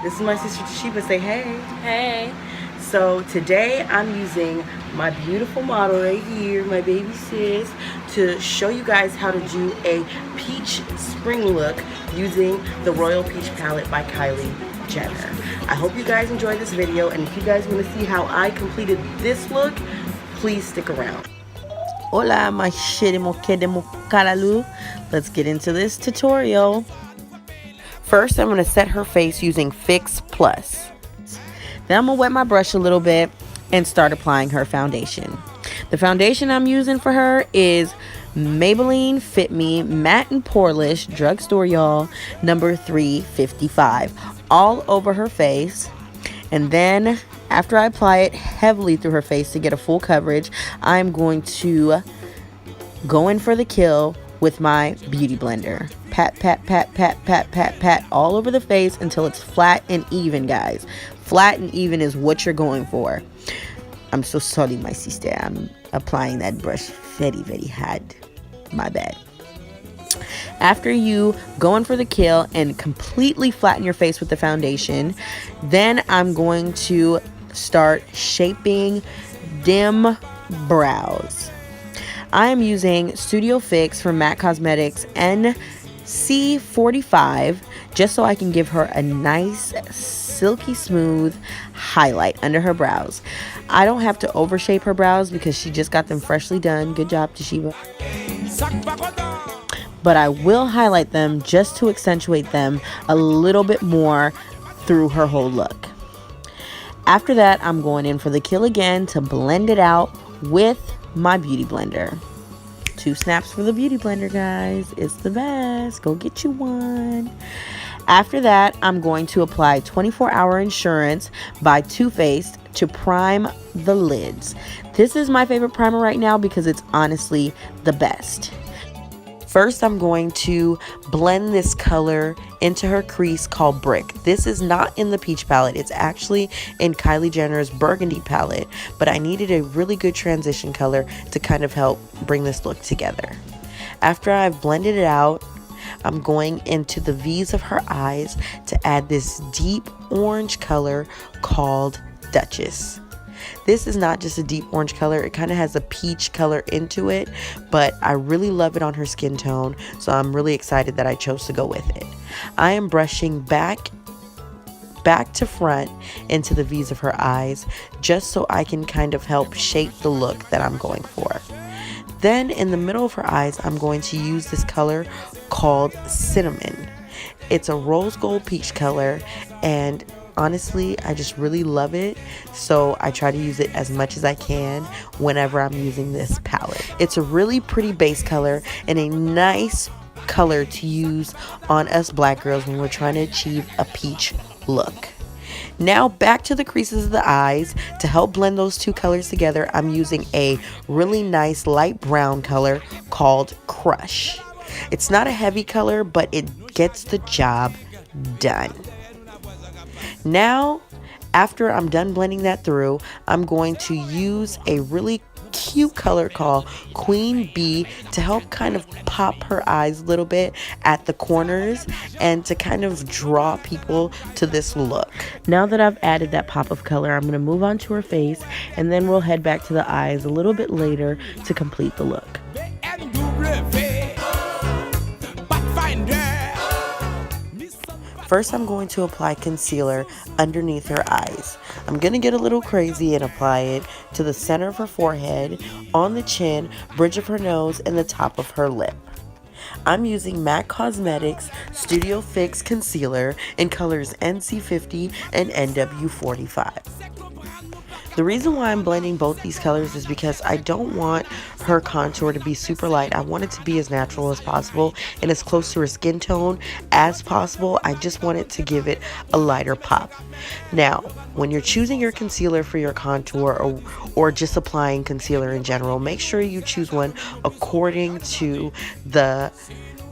This is my sister Tashiba. Say hey. Hey. So today I'm using my beautiful model right here, my baby sis, to show you guys how to do a peach spring look using the Royal Peach palette by Kylie Jenner. I hope you guys enjoyed this video, and if you guys want to see how I completed this look, please stick around. Hola, my shitty mo karalu. Let's get into this tutorial. First, I'm going to set her face using Fix Plus. Then I'm going to wet my brush a little bit and start applying her foundation. The foundation I'm using for her is Maybelline Fit Me Matte and Poreless, drugstore y'all, number 355, all over her face. And then after I apply it heavily through her face to get a full coverage, I'm going to go in for the kill with my beauty blender. Pat, pat, pat, pat, pat, pat, pat all over the face until it's flat and even, guys. Flat and even is what you're going for. I'm so sorry, my sister. I'm applying that brush very, very hard. My bad. After you go in for the kill and completely flatten your face with the foundation, then I'm going to start shaping dim brows. I am using Studio Fix from MAC Cosmetics NC45 just so I can give her a nice silky smooth highlight under her brows. I don't have to overshape her brows because she just got them freshly done. Good job, Tashiba. But I will highlight them just to accentuate them a little bit more through her whole look. After that, I'm going in for the kill again to blend it out with my beauty blender. 2 snaps for the beauty blender, guys. It's the best. Go get you one. After that, I'm going to apply 24-Hour Insurance by Too Faced to prime the lids. This is my favorite primer right now because it's honestly the best. First, I'm going to blend this color into her crease called Brick. This is not in the peach palette. It's actually in Kylie Jenner's burgundy palette, but I needed a really good transition color to kind of help bring this look together. After I've blended it out, I'm going into the V's of her eyes to add this deep orange color called Duchess. This is not just a deep orange color, it kind of has a peach color into it, but I really love it on her skin tone, so I'm really excited that I chose to go with it. I am brushing back to front into the V's of her eyes just so I can kind of help shape the look that I'm going for. Then in the middle of her eyes, I'm going to use this color called Cinnamon. It's a rose gold peach color, and honestly, I just really love it, so I try to use it as much as I can whenever I'm using this palette. It's a really pretty base color and a nice color to use on us black girls when we're trying to achieve a peach look. Now back to the creases of the eyes. To help blend those two colors together, I'm using a really nice light brown color called Crush. It's not a heavy color, but it gets the job done. Now, after I'm done blending that through, I'm going to use a really cute color called Queen Bee to help kind of pop her eyes a little bit at the corners and to kind of draw people to this look. Now that I've added that pop of color, I'm going to move on to her face, and then we'll head back to the eyes a little bit later to complete the look. First, I'm going to apply concealer underneath her eyes. I'm going to get a little crazy and apply it to the center of her forehead, on the chin, bridge of her nose, and the top of her lip. I'm using MAC Cosmetics Studio Fix Concealer in colors NC50 and NW45. The reason why I'm blending both these colors is because I don't want her contour to be super light. I want it to be as natural as possible and as close to her skin tone as possible. I just want it to give it a lighter pop. Now, when you're choosing your concealer for your contour or just applying concealer in general, make sure you choose one according to the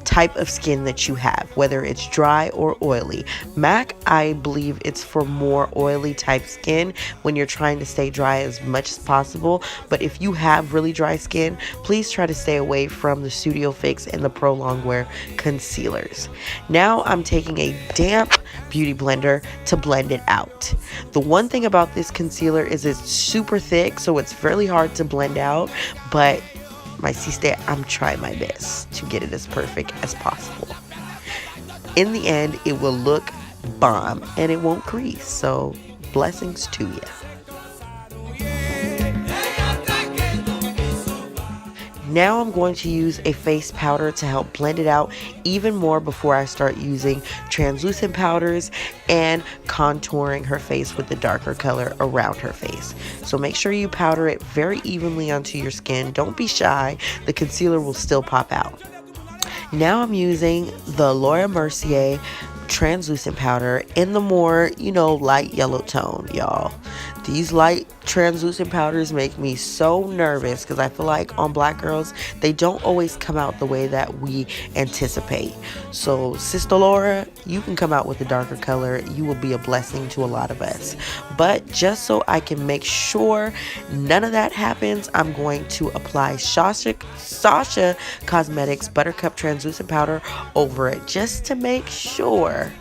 type of skin that you have, whether it's dry or oily. MAC, I believe it's for more oily type skin when you're trying to stay dry as much as possible, but if you have really dry skin, please try to stay away from the Studio Fix and the Pro Longwear concealers. Now I'm taking a damp beauty blender to blend it out. The one thing about this concealer is it's super thick, so it's really hard to blend out, but my sister, I'm trying my best to get it as perfect as possible. In the end, it will look bomb and it won't crease, so blessings to you. Now I'm going to use a face powder to help blend it out even more before I start using translucent powders and contouring her face with the darker color around her face. So make sure you powder it very evenly onto your skin. Don't be shy, the concealer will still pop out. Now I'm using the Mercier translucent powder in the more, light yellow tone, y'all. These light translucent powders make me so nervous because I feel like on black girls, they don't always come out the way that we anticipate. So Sister Laura, you can come out with a darker color. You will be a blessing to a lot of us. But just so I can make sure none of that happens, I'm going to apply SASHA Cosmetics Buttercup translucent powder over it just to make sure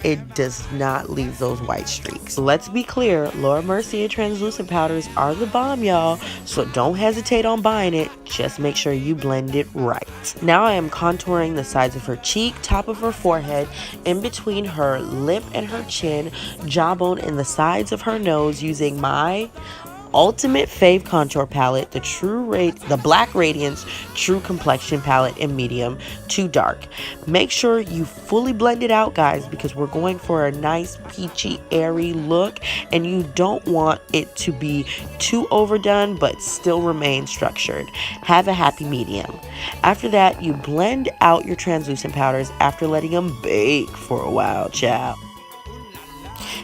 it does not leave those white streaks. Let's be clear, Mercier translucent powders are the bomb, y'all, so don't hesitate on buying it. Just make sure you blend it right. Now I am contouring the sides of her cheek, top of her forehead, in between her lip and her chin, jawbone, and the sides of her nose using my ultimate fave contour palette, the Black Radiance True Complexion palette in medium to dark. Make sure you fully blend it out, guys, because we're going for a nice peachy airy look and you don't want it to be too overdone but still remain structured. Have a happy medium. After that, you blend out your translucent powders after letting them bake for a while, child.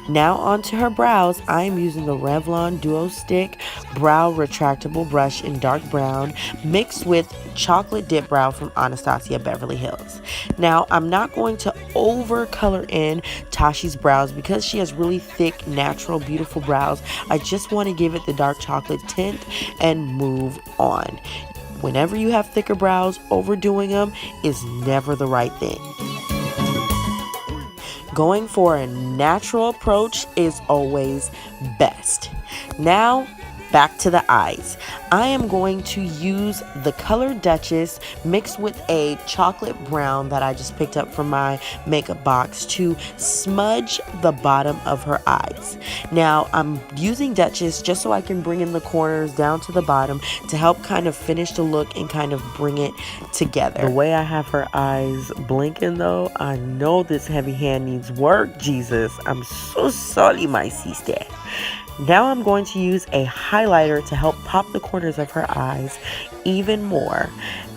Now onto her brows. I am using the Revlon Duo Stick Brow Retractable Brush in dark brown mixed with Chocolate Dip Brow from Anastasia Beverly Hills. Now I'm not going to over color in Tashi's brows because she has really thick, natural, beautiful brows. I just want to give it the dark chocolate tint and move on. Whenever you have thicker brows, overdoing them is never the right thing. Going for a natural approach is always best. Now, back to the eyes. I am going to use the color Duchess mixed with a chocolate brown that I just picked up from my makeup box to smudge the bottom of her eyes. Now, I'm using Duchess just so I can bring in the corners down to the bottom to help kind of finish the look and kind of bring it together. The way I have her eyes blinking though, I know this heavy hand needs work, Jesus. I'm so sorry, my sister. Now I'm going to use a highlighter to help pop the corners of her eyes even more.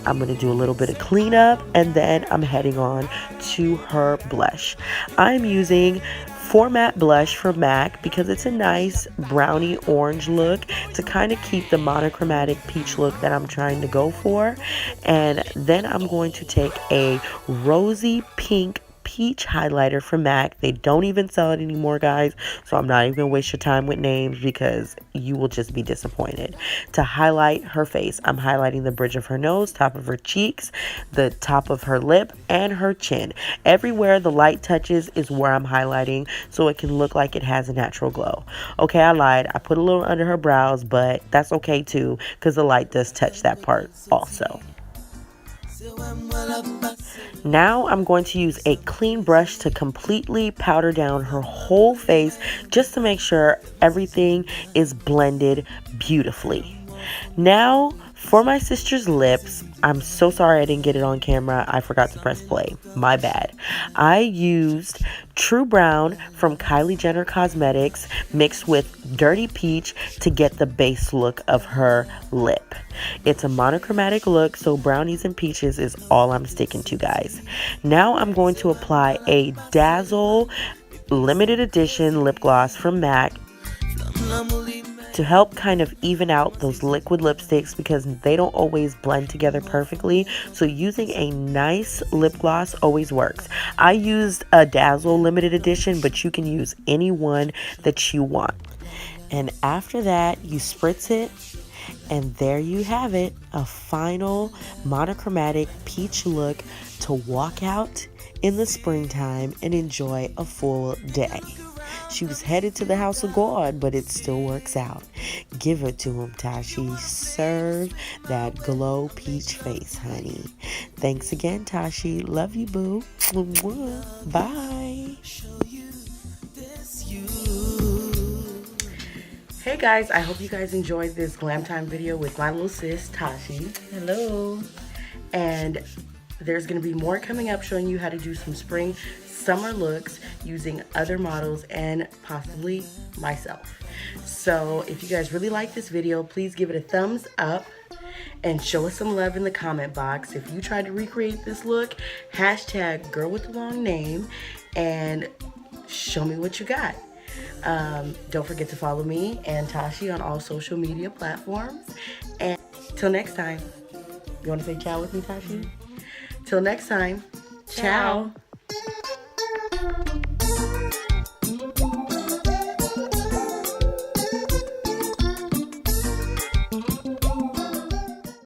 I'm going to do a little bit of cleanup and then I'm heading on to her blush. I'm using Format Blush from MAC because it's a nice brownie orange look to kind of keep the monochromatic peach look that I'm trying to go for. And then I'm going to take a rosy pink peach highlighter from MAC. They don't even sell it anymore, guys, so I'm not even gonna waste your time with names because you will just be disappointed. To highlight her face, I'm highlighting the bridge of her nose, top of her cheeks, the top of her lip, and her chin. Everywhere the light touches is where I'm highlighting so it can look like it has a natural glow. Okay, I lied. I put a little under her brows, but that's okay too because the light does touch that part also. Now I'm going to use a clean brush to completely powder down her whole face just to make sure everything is blended beautifully. Now for my sister's lips, I'm so sorry I didn't get it on camera. I forgot to press play. My bad. I used True Brown from Kylie Jenner Cosmetics mixed with Dirty Peach to get the base look of her lip. It's a monochromatic look, so brownies and peaches is all I'm sticking to, guys. Now I'm going to apply a Dazzle limited edition lip gloss from MAC to help kind of even out those liquid lipsticks because they don't always blend together perfectly. So using a nice lip gloss always works. I used a Dazzle limited edition, but you can use any one that you want. And after that, you spritz it. And there you have it, a final monochromatic peach look to walk out in the springtime and enjoy a full day. She was headed to the house of God, but it still works out. Give it to him, Tashi. Serve that glow peach face, honey. Thanks again, Tashi. Love you, boo. Bye. Hey guys, I hope you guys enjoyed this glam time video with my little sis, Tashi. Hello. And there's going to be more coming up showing you how to do some spring summer looks using other models and possibly myself. So if you guys really like this video, please give it a thumbs up and show us some love in the comment box. If you tried to recreate this look, hashtag girl with the long name and show me what you got. Don't forget to follow me and Tashi on all social media platforms. And till next time, you want to say ciao with me, Tashi? Till next time, ciao.